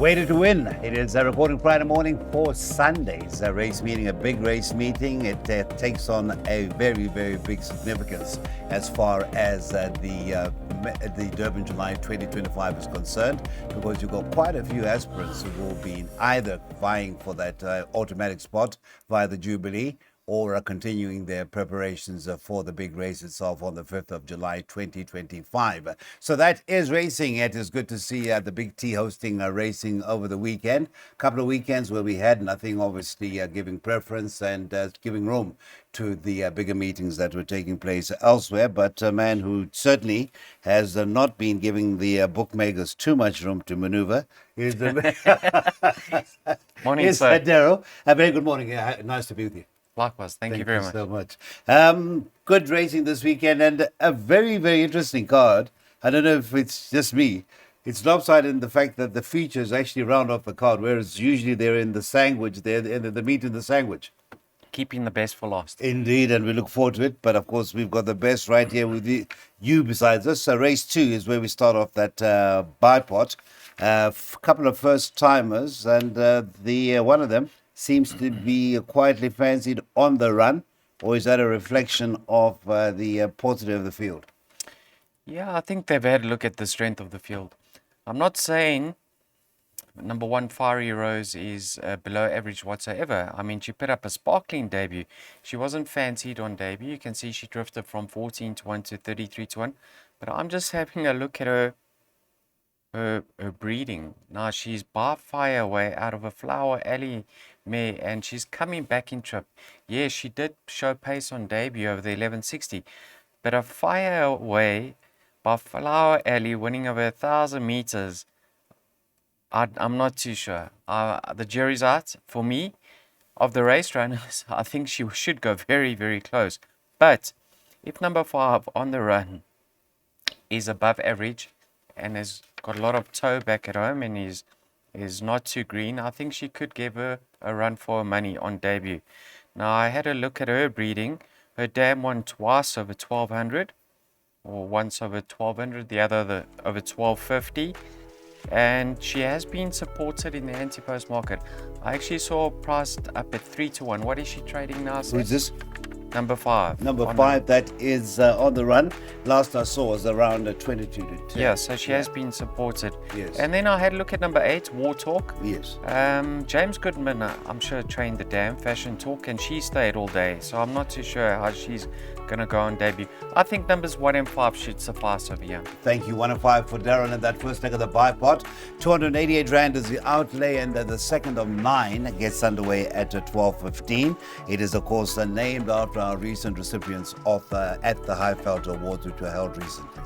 Waited to win. It is a recording Friday morning for Sunday's race meeting, a big race meeting. It takes on a very, very big significance as far as the Durban July 2025 is concerned, because you've got quite a few aspirants who will be either vying for that automatic spot via the Jubilee, or are continuing their preparations for the big race itself on the 5th of July 2025. So that is racing. It is good to see the Big T hosting racing over the weekend. A couple of weekends where we had nothing, obviously giving preference and giving room to the bigger meetings that were taking place elsewhere. But a man who certainly has not been giving the bookmakers too much room to maneuver is the Morning, sir. Daryl. A very good morning. Nice to be with you. Likewise, thank you very much. So much. Good racing this weekend and a very, very interesting card. I don't know if it's just me. It's lopsided in the fact that the features actually round off the card, whereas usually they're in the sandwich, they're in the meat in the sandwich. Keeping the best for last. Indeed, and we look forward to it. But of course, we've got the best right here with you besides us. So race 2 is where we start off that bipod. Couple of first timers, and the one of them seems to be quietly fancied on the run, or is that a reflection of the paucity of the field? Yeah, I think they've had a look at the strength of the field. I'm not saying number 1 Fiery Rose is below average whatsoever. I mean, she put up a sparkling debut. She wasn't fancied on debut. You can see she drifted from 14 to 1 to 33 to 1. But I'm just having a look at her breeding. Now, she's by fire away out of a Flower Alley mare, and she's coming back in trip. Yeah, she did show pace on debut over the 1160, but a fire away by Flower Alley winning over 1,000 meters, I'm not too sure. The jury's out. For me, of the race runners, I think she should go very, very close. But if number 5 on the run is above average and has got a lot of toe back at home and is not too green, I think she could give her a run for her money on debut. Now, I had a look at her breeding. Her dam won twice over 1,200, or once over 1,200, the other over 1,250. And she has been supported in the anti-post market. I actually saw her priced up at 3 to 1. What is she trading now, sir? Who is this? Number 5. Number 5, that is on the run. Last I saw was around 22 to 10. Yeah, so she has been supported. Yes. And then I had a look at number 8, War Talk. Yes. James Goodman, I'm sure, trained the dam, Fashion Talk, and she stayed all day. So I'm not too sure how she's going to go on debut. I think numbers 1 and 5 should suffice over here. Thank you. 1 and 5 for Darren in that first leg of the bipod. 288 Rand is the outlay, and the second of 9 gets underway at 12:15. It is, of course, named after our recent recipients of at the Highveld Awards, which were held recently.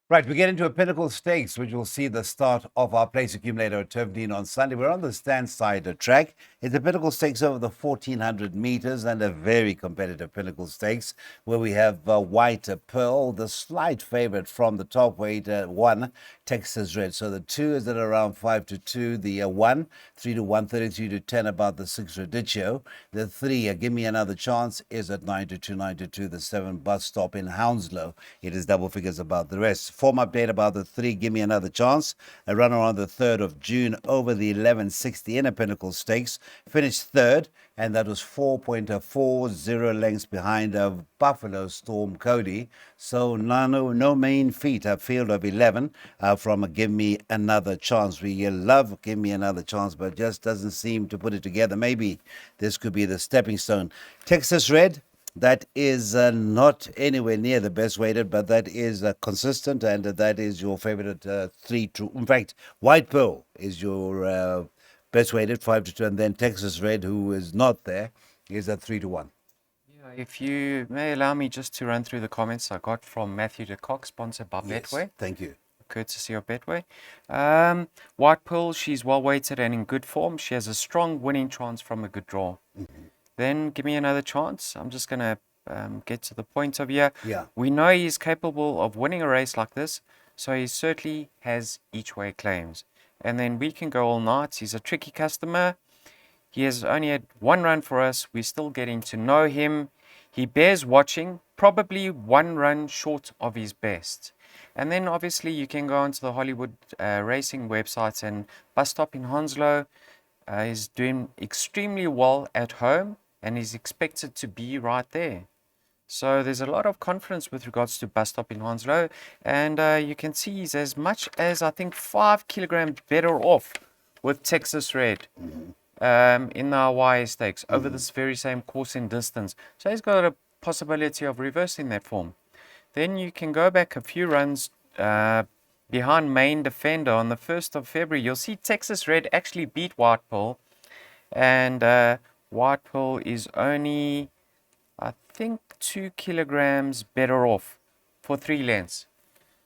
Right, we get into a Pinnacle Stakes, which will see the start of our place accumulator at turffontein on Sunday. We're on the stand side track. It's a Pinnacle Stakes over the 1,400 meters, and a very competitive Pinnacle Stakes where we have White Pearl, the slight favorite from the top weight, 1, Texas Red. So the 2 is at around 5 to 2. The 1, 3 to 1, 33 to 10, about the 6 Radicchio. The 3, Give Me Another Chance, is at 9 to 2, 9 to 2. The 7, Bus Stop in Hounslow. It is double figures about the rest. Form update about the 3, Give Me Another Chance. A runner on the 3rd of June over the 1160 in a Pinnacle Stakes. Finished 3rd, and that was 4.40 lengths behind Buffalo Storm Cody. So no main feet, a field of 11 from Give Me Another Chance. We love Give Me Another Chance, but just doesn't seem to put it together. Maybe this could be the stepping stone. Texas Red, that is not anywhere near the best weighted, but that is consistent, and that is your favorite 3 to. In fact, White Pearl is your best weighted 5 to 2, and then Texas Red, who is not there, is at 3 to 1. Yeah, if you may allow me just to run through the comments I got from Matthew de Kock, sponsored by Betway. Thank you. Courtesy of Betway. White Pearl, she's well weighted and in good form. She has a strong winning chance from a good draw. Mm-hmm. Then Give Me Another Chance. I'm just going to get to the point of here. Yeah. We know he's capable of winning a race like this, so he certainly has each way claims. And then We Can Go All Night. He's a tricky customer. He has only had 1 run for us. We're still getting to know him. He bears watching, probably 1 run short of his best. And then obviously you can go onto the Hollywood racing websites, and Bus Stop in Hounslow is doing extremely well at home and is expected to be right there. So there's a lot of confidence with regards to Bus Stop in Hounslow, and you can see he's as much as I think 5 kilograms better off with Texas Red in the Hawaii Stakes over this very same course and distance. So he's got a possibility of reversing that form. Then you can go back a few runs behind Main Defender on the 1st of February. You'll see Texas Red actually beat White Pearl, and White Pearl is only, I think, 2 kilograms better off for 3 lengths.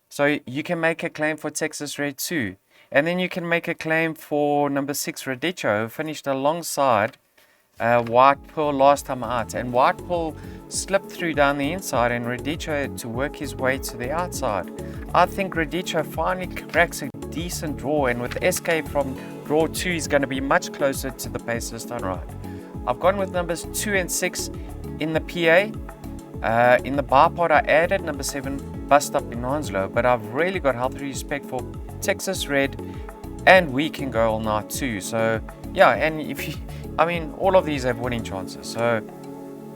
So you can make a claim for Texas Red too. And then you can make a claim for number 6, Radicho, who finished alongside White Pearl last time out. And White Pearl slipped through down the inside, and Radicho had to work his way to the outside. I think Radicho finally cracks a decent draw, and with Escape from draw 2, he's going to be much closer to the pace this time right. I've gone with numbers 2 and 6 in the PA. In the bar part, I added number 7, Bus Stop in Hounslow, but I've really got healthy respect for Texas Red, and We Can Go All Night too. So yeah, and if you, I mean, all of these have winning chances. So,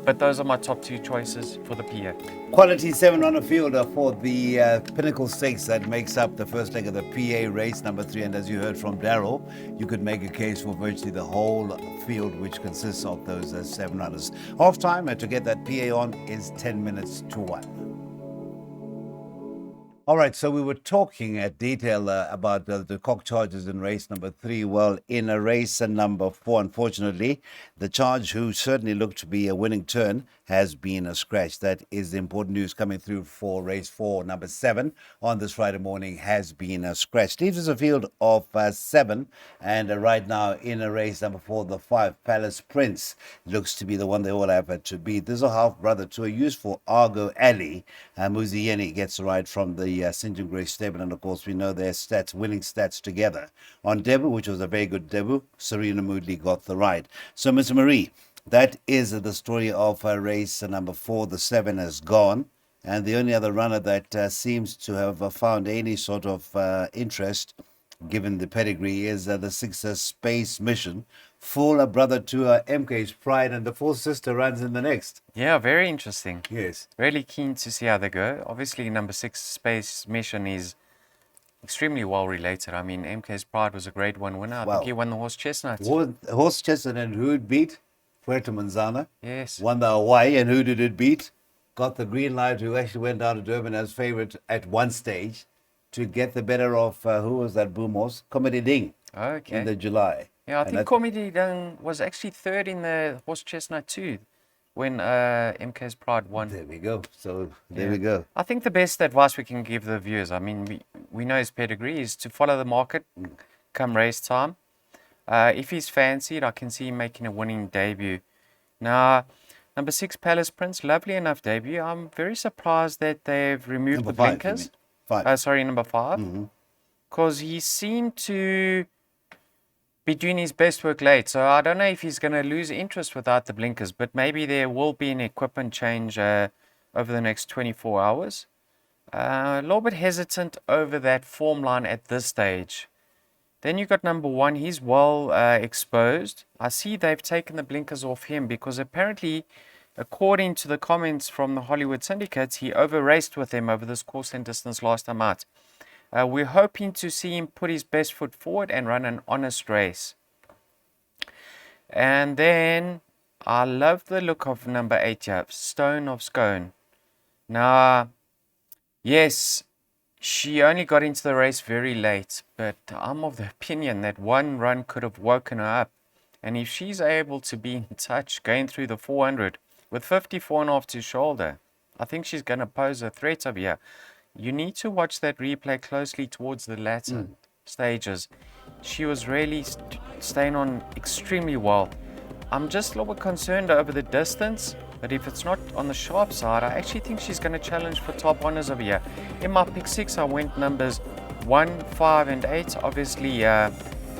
but those are my top 2 choices for the PA. Quality 7 on a fielder for the Pinnacle Stakes that makes up the first leg of the PA race, number 3. And as you heard from Daryl, you could make a case for virtually the whole field, which consists of those 7 runners. Half time to get that PA on is 10 minutes to 1. All right, so we were talking at detail about the cock charges in race number 3. Well, in a race number 4, unfortunately, the charge, who certainly looked to be a winning turn, has been scratched. That is the important news coming through for race 4, number 7, on this Friday morning, has been scratched. Leaves us a field of 7, and right now in a race number 4, the 5, Palace Prince, looks to be the one they all have to beat. This is a half-brother to a useful Argo Alley. Muzieni gets the ride from the St. John Gray stable, and of course we know their stats, winning stats together. On debut, which was a very good debut, Serena Moodley got the ride. So, Mr. Marie, that is the story of race number 4. The 7 has gone, and the only other runner that seems to have found any sort of interest, given the pedigree, is the 6 Space Mission. Full brother to MK's Pride, and the 4th sister runs in the next. Yeah, very interesting. Yes. Really keen to see how they go. Obviously, number 6 Space Mission is extremely well related. I mean, MK's Pride was a grade 1 winner. I think he won the Horse Chestnut. Horse Chestnut, and who it beat? Puerto Manzana. Yes. Won the Hawaii, and who did it beat? Got the green light, who actually went down to Durban as favourite at one stage to get the better of, who was that boom horse? Comedy Ding. Okay. In the July. Yeah, I think Comedy Ding was actually 3rd in the Horse Chestnut too, when MK's Pride won. There we go. So there we go. I think the best advice we can give the viewers, I mean, we know his pedigree, is to follow the market come race time. If he's fancied, I can see him making a winning debut. Now, number 6 Palace Prince, lovely enough debut. I'm very surprised that they've removed Number the 5, blinkers. you mean? 5. Sorry, number 5. Because he seemed to be doing his best work late. So I don't know if he's going to lose interest without the blinkers, but maybe there will be an equipment change over the next 24 hours. A little bit hesitant over that form line at this stage. Then you got number 1. He's well exposed. I see they've taken the blinkers off him because apparently, according to the comments from the Hollywood syndicates, he over-raced with them over this course and distance last time out. We're hoping to see him put his best foot forward and run an honest race. And then I love the look of number 8 here, Stone of Scone. Now, yes, she only got into the race very late, but I'm of the opinion that one run could have woken her up. And if she's able to be in touch going through the 400 with 54.5 to shoulder, I think she's going to pose a threat over here. You need to watch that replay closely towards the latter stages. She was really staying on extremely well. I'm just a little bit concerned over the distance, but if it's not on the sharp side, I actually think she's going to challenge for top honors over here. In my pick 6, I went numbers 1, 5, and 8. Obviously,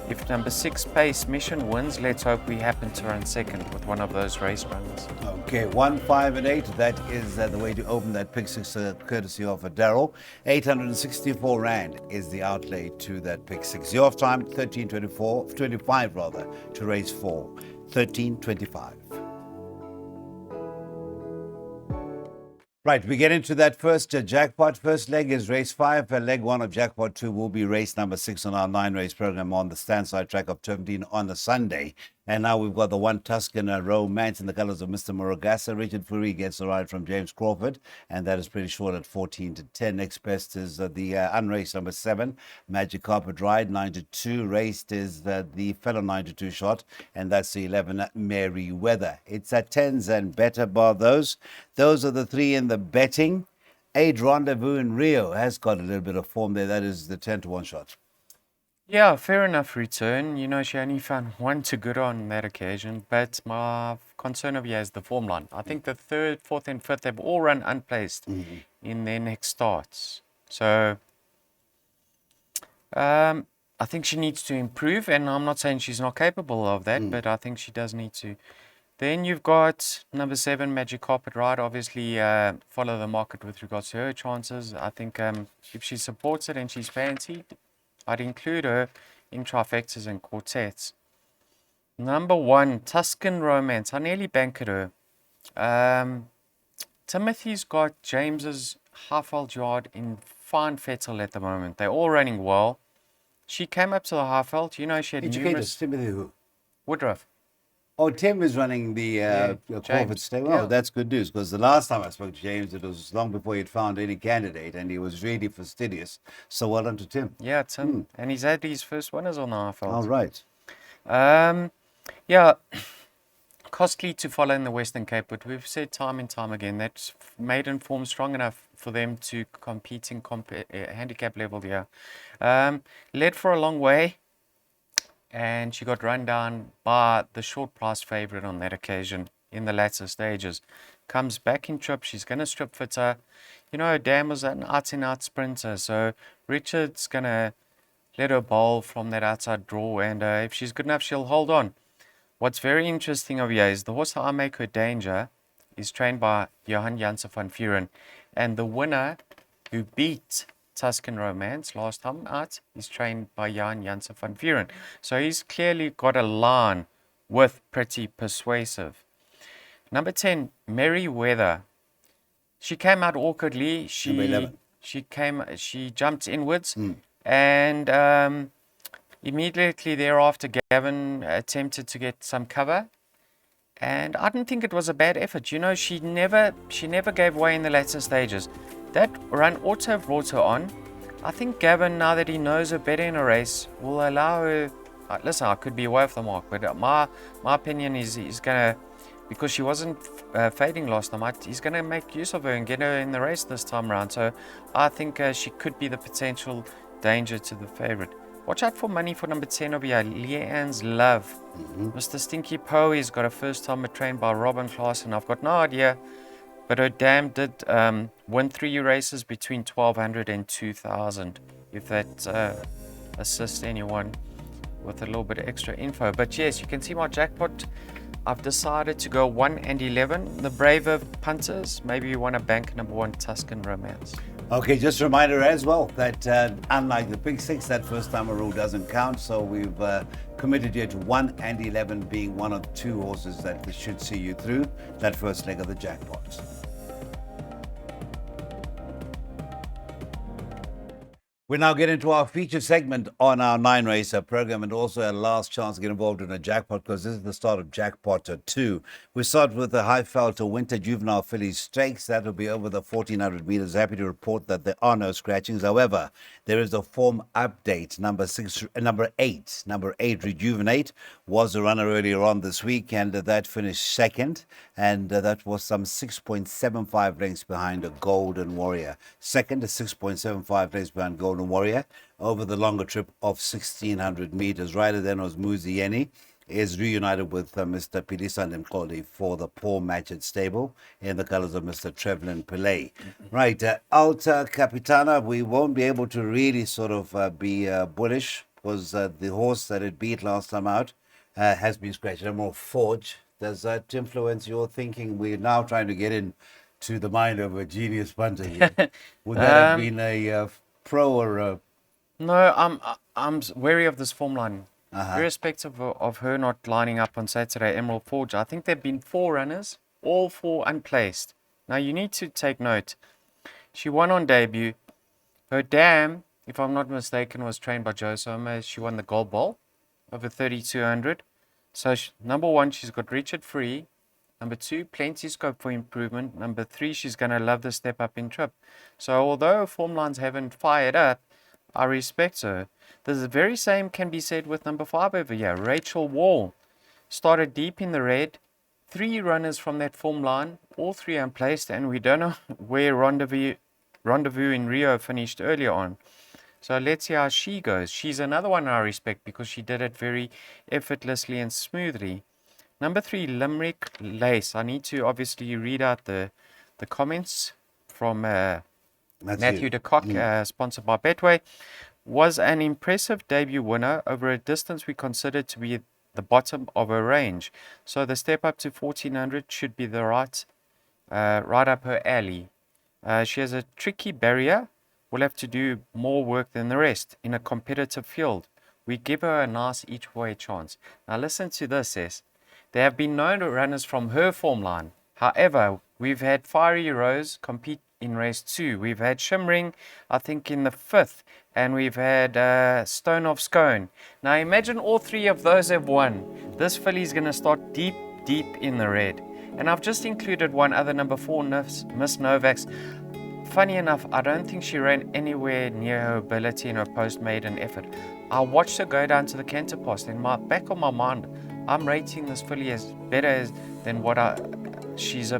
if number 6 Pace Mission wins, let's hope we happen to run second with one of those race runners. Okay, 1, 5, and 8. That is the way to open that pick six, courtesy of Daryl. 864 Rand is the outlay to that pick six. Your off time, 13:25 rather, to race 4. 13:25. Right, we get into that first jackpot. First leg is race 5. Leg 1 of jackpot 2 will be race number 6 on our 9-race program on the standside track of turffontein on the Sunday. And now we've got the one Tuscan Romance in the colours of Mr. Murugasa. Richard Fourie gets a ride from James Crawford, and that is pretty short at 14-10. Next best is the unraced number 7, Magic Carpet Ride, 9-2. Raced is the fellow 9-2 shot, and that's the 11, Mary Weather. It's at 10s and better bar those. Those are the 3 in the betting. 8 Rendezvous in Rio has got a little bit of form there. That is the 10-1 shot. Yeah, fair enough return. You know, she only found one to good on that occasion. But my concern of you is the form line. I think the 3rd, 4th, and 5th have all run unplaced in their next starts. So I think she needs to improve. And I'm not saying she's not capable of that, but I think she does need to. Then you've got number 7, Magic Carpet Ride. Obviously, follow the market with regards to her chances. I think if she supports it and she's fancied, I'd include her in trifectas and quartets. Number 1, Tuscan Romance. I nearly banked her. Timothy's got James's Highveld yard in fine fettle at the moment. They're all running well. She came up to the Highveld. You know, she had numerous... Timothy who? Woodruff. Oh, Tim is running the Crawford stable. Oh, that's good news, because the last time I spoke to James, it was long before he'd found any candidate, and he was really fastidious. So well done to Tim. Yeah, Tim. And he's had his first winners on the Highveld. All right. Yeah, costly to follow in the Western Cape, but we've said time and time again that maiden form strong enough for them to compete in handicap level here. Led for a long way, and she got run down by the short price favourite on that occasion in the latter stages. Comes back in trip, she's going to strip fitter. You know, Dan was an out-and-out sprinter, so Richard's going to let her bowl from that outside draw, and if she's good enough, she'll hold on. What's very interesting of here is the horse I Make Her Danger is trained by Johan Janssen van Vuren, and the winner who beat Tuscan Romance last time out is trained by Johan Janssen van Vuren. So he's clearly got a line with Pretty Persuasive. Number 10, Merry Weather. She came out awkwardly. She jumped inwards, and immediately thereafter, Gavin attempted to get some cover, and I didn't think it was a bad effort. You know, she never gave way in the latter stages. That run ought to have brought her on. I think Gavin, now that he knows her better in a race, will allow her. Listen, I could be away off the mark, but my opinion is he's gonna, because she wasn't fading last time, he's gonna make use of her and get her in the race this time around. So I think she could be the potential danger to the favourite. Watch out for money for number 10 over here, Leanne's Love. Mr. Stinky Poe's got a first timer trained by Robin Klaassen. I've got no idea, but her dam did win 3 races between 1,200 and 2,000, if that assists anyone with a little bit of extra info. But yes, you can see my jackpot. I've decided to go 1 and 11. The braver punters, maybe you want to bank number 1, Tuscan Romance. Okay, just a reminder as well that unlike the Big Six, that first timer rule doesn't count. So we've committed you to 1 and 11 being one of 2 horses that should see you through that first leg of the jackpot. We now get into our feature segment on our 9-racer program, and also a last chance to get involved in a jackpot, because this is the start of Jackpot 2. We start with the Highveld Winter Juvenile Fillies Stakes. That will be over the 1,400 meters. Happy to report that there are no scratchings. However, there is a form update. Number 8, Rejuvenate, was a runner earlier on this week, and that finished second, and that was some 6.75 lengths behind a Golden Warrior. Second, 6.75 lengths behind Golden Warrior over the longer trip of 1,600 meters. Rider then was Muzieni, is reunited with Mr. Pilisand Mkoli for the Paul Matchett stable in the colors of Mr. Trevlin Pillay. Right, Alta Capitana, we won't be able to really sort of be bullish because the horse that it beat last time out has been scratched. No more Forge. Does that influence your thinking? We're now trying to get into the mind of a genius punter here. Would that have been a pro or a... No, wary of this form line. Irrespective of her not lining up on Saturday, Emerald Forge, I think there have been 4 runners, all 4 unplaced. Now you need to take note. She won on debut. Her dam, if I'm not mistaken, was trained by Joe Soma. She won the Gold Ball over 3,200. So number 1, she's got Richard Free. Number 2, plenty scope for improvement. Number 3, she's going to love the step up in trip. So although her form lines haven't fired up, I respect her. The very same can be said with number 5 over here, Rachel Wall. Started deep in the red. 3 runners from that form line, all 3 unplaced, and we don't know where Rendezvous in Rio finished earlier on. So let's see how she goes. She's another one I respect because she did it very effortlessly and smoothly. Number 3, Limerick Lace. I need to obviously read out the comments from Matthew de Kock, sponsored by Betway. Was an impressive debut winner over a distance we considered to be the bottom of her range. So the step up to 1400 should be the right up her alley. She has a tricky barrier. Will have to do more work than the rest in a competitive field. We give her a nice each way chance. Now listen to this, says. There have been no runners from her form line. However, we've had Fiery Rose compete in race 2. We've had Shimmering, I think, in the 5th. And we've had Stone of Scone. Now imagine all 3 of those have won. This filly's going to start deep in the red. And I've just included one other, number 4, Miss Novak's. Funny enough, I don't think she ran anywhere near her ability in her post-maiden effort. I watched her go down to the canter post. In my back of my mind, I'm rating this filly as better than what she's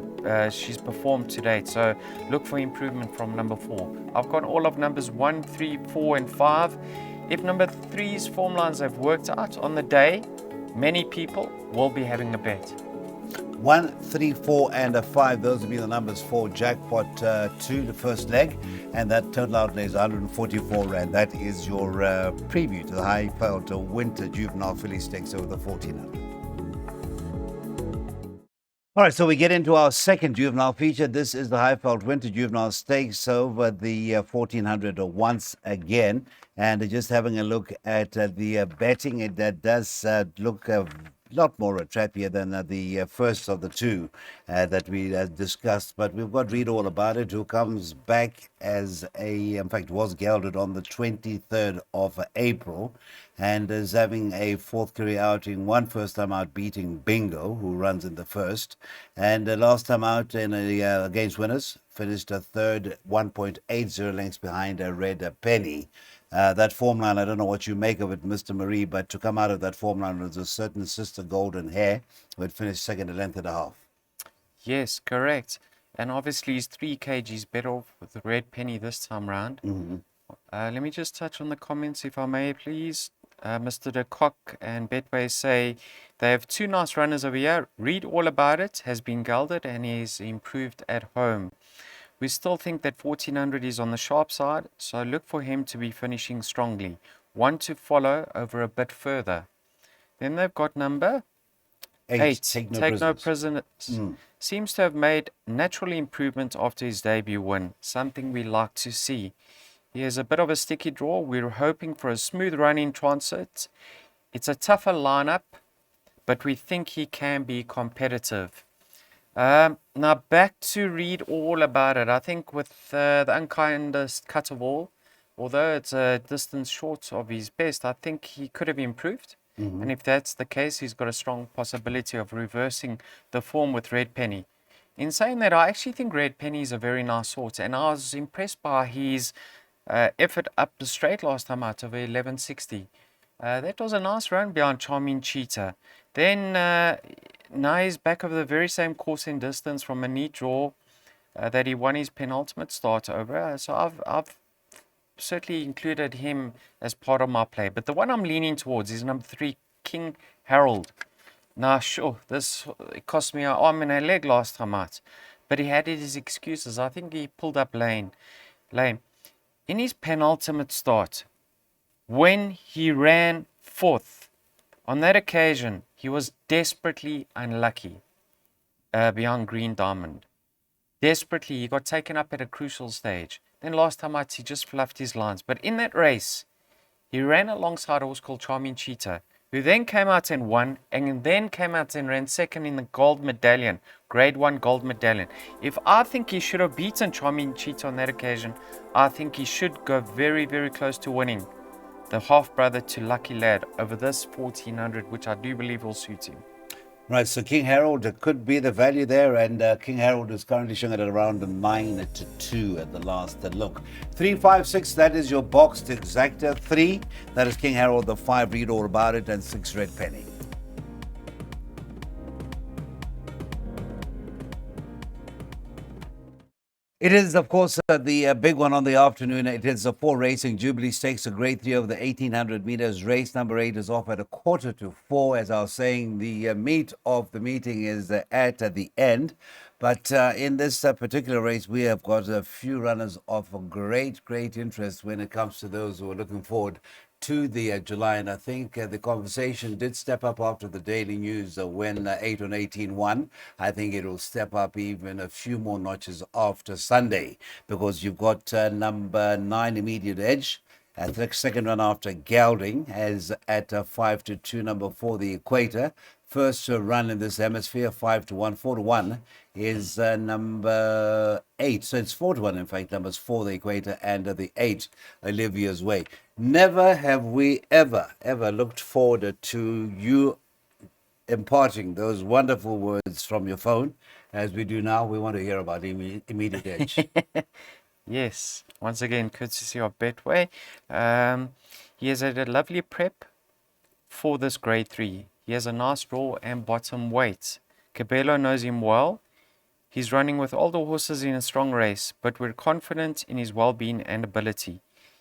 performed to date. So look for improvement from number 4. I've got all of numbers 1, 3, 4 and 5. If number 3's form lines have worked out on the day, many people will be having a bet. 1, 3, 4 and a 5. Those will be the numbers for Jackpot 2, the first leg, and that total outlay is 144 rand. That is your preview to the high-felt winter juvenile filly stakes over the 1400. All right, so we get into our second juvenile feature. This is the Highveld Winter Juvenile Stakes over the 1400 once again. And just having a look at the betting, it does look a lot more attractive than the first of the 2 that we discussed. But we've got Read All About It, who comes back as in fact, was gelded on the 23rd of April. And is having a 4th career outing, one first time out beating Bingo, who runs in the first. And last time out in against winners, finished a 3rd, 1.80 lengths behind a Red Penny. That form line, I don't know what you make of it, Mr. Marie, but to come out of that form line was a certain Sister Golden Hair, who had finished 2nd, a length and a half. Yes, correct. And obviously he's 3 kgs better off with the Red Penny this time round. Mm-hmm. Let me just touch on the comments, if I may, please. Mr. De Kock and Betway say they have 2 nice runners over here. Read All About It has been gelded and is improved at home. We still think that 1400 is on the sharp side, so look for him to be finishing strongly. 1 to follow over a bit further. Then they've got number 8. Take no prisoners. Seems to have made natural improvement after his debut win, something we like to see. He has a bit of a sticky draw. We're hoping for a smooth run in transit. It's a tougher lineup, but we think he can be competitive. Now back to Read All About It. I think with the unkindest cut of all, although it's a distance short of his best, I think he could have improved. Mm-hmm. And if that's the case, he's got a strong possibility of reversing the form with Red Penny. In saying that, I actually think Red Penny is a very nice horse, and I was impressed by his effort up the straight last time out of 1160. That was a nice run behind Charming Cheetah. Then now he's back over the very same course in distance from a neat draw that he won his penultimate start over. So I've certainly included him as part of my play. But the one I'm leaning towards is number 3, King Harold. Now, sure, it cost me an arm and a leg last time out, but he had his excuses. I think he pulled up lame. In his penultimate start, when he ran fourth. On that occasion, he was desperately unlucky beyond Green Diamond. Desperately, he got taken up at a crucial stage. Then last time out, he just fluffed his lines. But in that race, he ran alongside a horse called Charming Cheetah, who then came out and won, and then came out and ran second in the gold medallion, grade 1 gold medallion. If I think he should have beaten Charming Cheetah on that occasion, I think he should go very, very close to winning the half-brother to Lucky Lad over this 1400, which I do believe will suit him. Right, so King Harold could be the value there, and King Harold is currently showing it at around 9-2 at the last look. 356, that is your boxed exacta. 3, that is King Harold, the 5, read all about it, and 6, Red Penny. It is, of course, the big one on the afternoon. It is the 4 racing Jubilee Stakes, a grade 3 over the 1800 meters. Race number 8 is off at 3:45. As I was saying, the meat of the meeting is at the end. But in this particular race, we have got a few runners of great interest when it comes to those who are looking forward to the July. And I think the conversation did step up after the Daily News when 8 on 18 won. I think it will step up even a few more notches after Sunday, because you've got number 9, Immediate Edge. The second run after Gelding is at 5-2. Number 4, The Equator. First run in this hemisphere, 5-1. 4-1 is number 8. So it's 4-1, in fact. Numbers 4, The Equator, and the 8, Olivia's Way. Never have we ever looked forward to you imparting those wonderful words from your phone as we do now. We want to hear about Immediate Edge. Yes, once again, courtesy of Betway. He has had a lovely prep for this grade 3. He has a nice raw and bottom weight. Cabello knows him well. He's running with older horses in a strong race, but we're confident in his well-being and ability.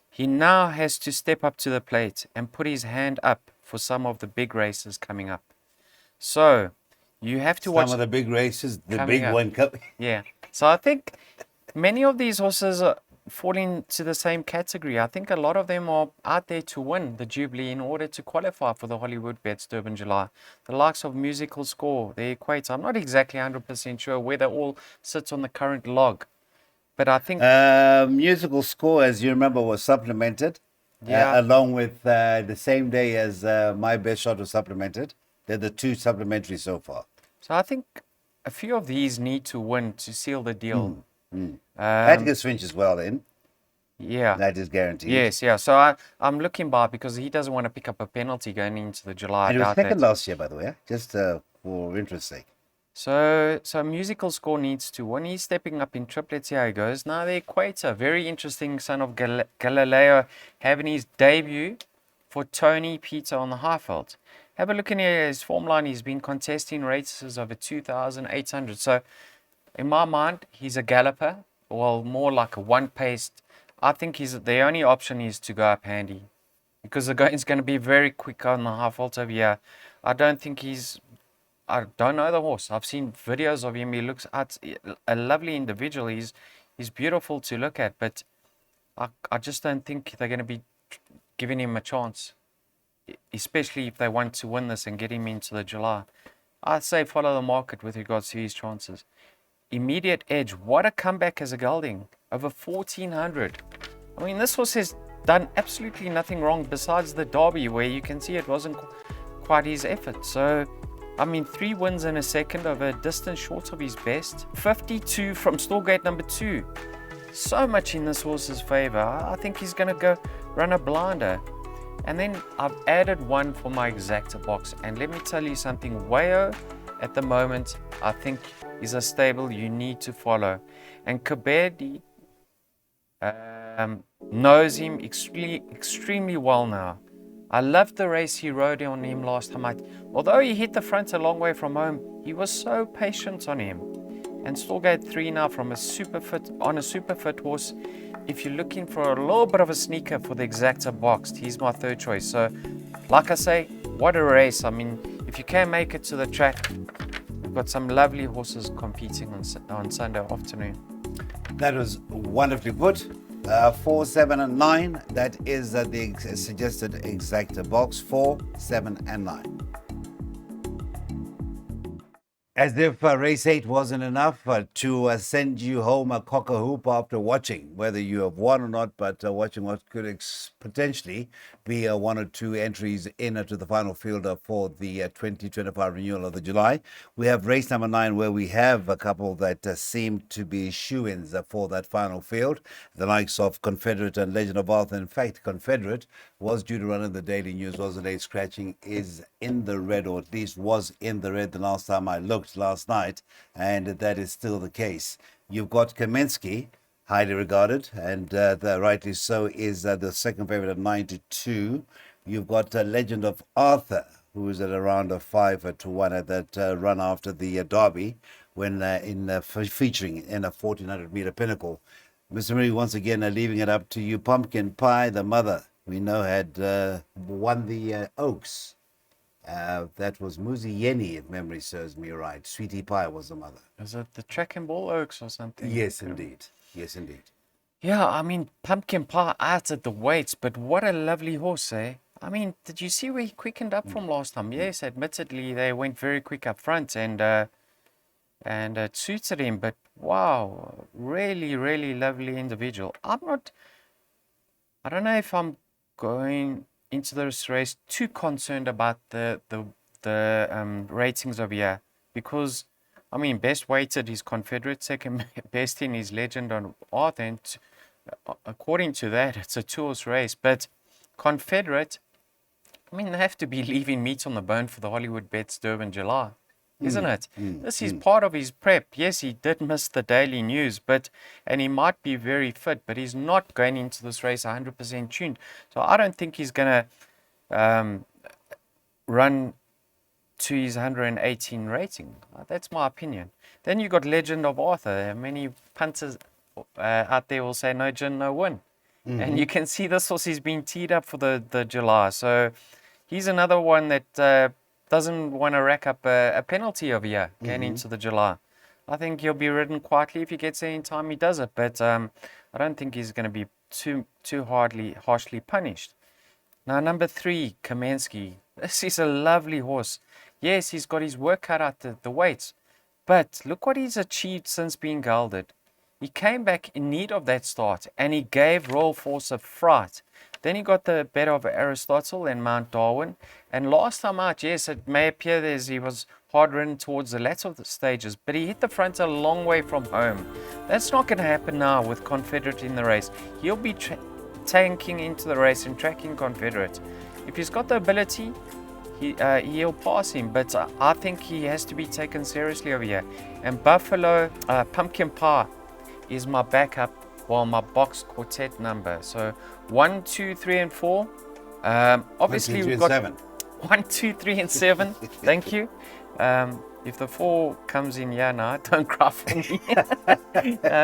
He now has to step up to the plate and put his hand up for some of the big races coming up. So, you have to watch some of the big races, the big up. one coming. Yeah. So I think many of these horses fall into the same category. I think a lot of them are out there to win the Jubilee in order to qualify for the Hollywood Bets Durban July. The likes of Musical Score, the Equator. I'm not exactly 100% sure where they all sit on the current log. But I think Musical Score, as you remember, was supplemented Yeah. along with the same day as My Best Shot was supplemented. They're the 2 supplementary so far. so. I think a few of these need to win to seal the deal. Atticus Finch as well, then. Yeah. That is guaranteed. Yes, yeah. So I'm looking by because he doesn't want to pick up a penalty going into the July. And he was doubt second that. last year, by the way, just for interest's sake. So Musical Score needs to win. He's stepping up in triplets. Here he goes. Now the Equator, very interesting, son of Galileo, having his debut for Tony Peter on the Highveld. Have a look in here, his form line. He's been contesting races over 2,800. So in my mind, he's a galloper, well, more like a one-paced. I think the only option is to go up handy, because the going is going to be very quick on the Highveld over here. I don't know the horse. I've seen videos of him. He looks a lovely individual. He's beautiful to look at, but I just don't think they're going to be giving him a chance, especially if they want to win this and get him into the July. I'd say follow the market with regards to his chances. Immediate Edge, what a comeback as a gelding, over 1,400. I mean, this horse has done absolutely nothing wrong besides the Derby, where you can see it wasn't quite his effort. So, I mean, 3 wins in a second over a distance short of his best. 52 from Stallgate number 2. So much in this horse's favor. I think he's going to go run a blinder. And then I've added 1 for my exacta box. And let me tell you something, Wayo at the moment, I think is a stable you need to follow. And Kabedi knows him extremely well now. I loved the race he rode on him last time. Although he hit the front a long way from home, he was so patient on him. And Stallgate 3 now from a super fit horse. If you're looking for a little bit of a sneaker for the exacta box, he's my 3rd choice. So, like I say, what a race. I mean, if you can make it to the track, we've got some lovely horses competing on Sunday afternoon. That was wonderfully put. 4, 7, and 9. That is the suggested exact box. 4, 7, and 9. As if race 8 wasn't enough to send you home a cock a hoop after watching, whether you have won or not, but watching what could potentially be one or two entries into the final field for the 2025 renewal of the July. We have race number 9, where we have a couple that seem to be shoo-ins for that final field. The likes of Confederate and Legend of Arthur. In fact, Confederate was due to run in the Daily News, was a late scratching, is in the red, or at least was in the red the last time I looked last night, and that is still the case. You've got Kamensky, highly regarded, and rightly so, is the second favorite at 9-2. You've got Legend of Arthur, who is at around a 5-1 at that run after the Derby, when featuring in a 1400-meter Pinnacle. Mr. Murray, once again, leaving it up to you. Pumpkin Pie, the mother, we know had won the Oaks. That was Muzi Yeni, if memory serves me right. Sweetie Pie was the mother. Is it the Track and Ball Oaks or something? Yes, indeed. Yes, indeed. Yeah, I mean, Pumpkin Pie out at the weights, but what a lovely horse, eh? I mean, did you see where he quickened up from last time? Yes, admittedly, they went very quick up front, and it suited him, but wow, really, really lovely individual. I don't know if I'm going into this race too concerned about the ratings of here, because I mean, best weighted is Confederate, second best in is Legend on Arthur, and according to that, it's a 2-horse race. But Confederate, I mean, they have to be leaving meat on the bone for the Hollywood Bets Durban July, isn't it? This is part of his prep. Yes, he did miss the Daily News, and he might be very fit, but he's not going into this race 100% tuned. So I don't think he's going to run to his 118 rating. That's my opinion. Then you got Legend of Arthur. Many punters out there will say no gin, no win. And you can see this horse is being teed up for the July. So he's another one that doesn't want to rack up a penalty of a year going into the July. I think he'll be ridden quietly. If he gets there in time, he does it. But I don't think he's going to be too harshly punished. Now, number 3, Kamensky. This is a lovely horse. Yes, he's got his work cut out the weights. But look what he's achieved since being gelded. He came back in need of that start, and he gave Royal Force a fright. Then he got the better of Aristotle and Mount Darwin. And last time out, yes, it may appear as he was hard ridden towards the latter of the stages, but he hit the front a long way from home. That's not going to happen now with Confederate in the race. He'll be tanking into the race and tracking Confederate. If he's got the ability, he'll pass him, but I think he has to be taken seriously over here. And Buffalo Pumpkin Pie is my backup, well, my box quartet number. So 1, 2, 3, and 4. Obviously, 1, 2, 3, we've got 7. 1, 2, 3, and 7. Thank you. If the 4 comes in here now, don't cry for me.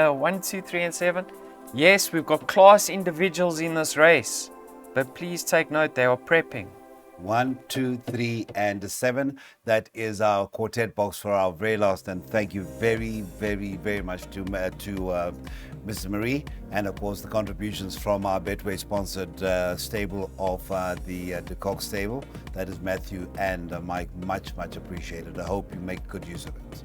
1, 2, 3, and 7. Yes, we've got class individuals in this race, but please take note, they are prepping. 1, 2, 3, and 7. That is our quartet box for our very last. And thank you very, very, very much to Mr. Marie, and of course the contributions from our Betway sponsored stable of the Cox stable. That is Matthew and Mike. Much, much appreciated. I hope you make good use of it.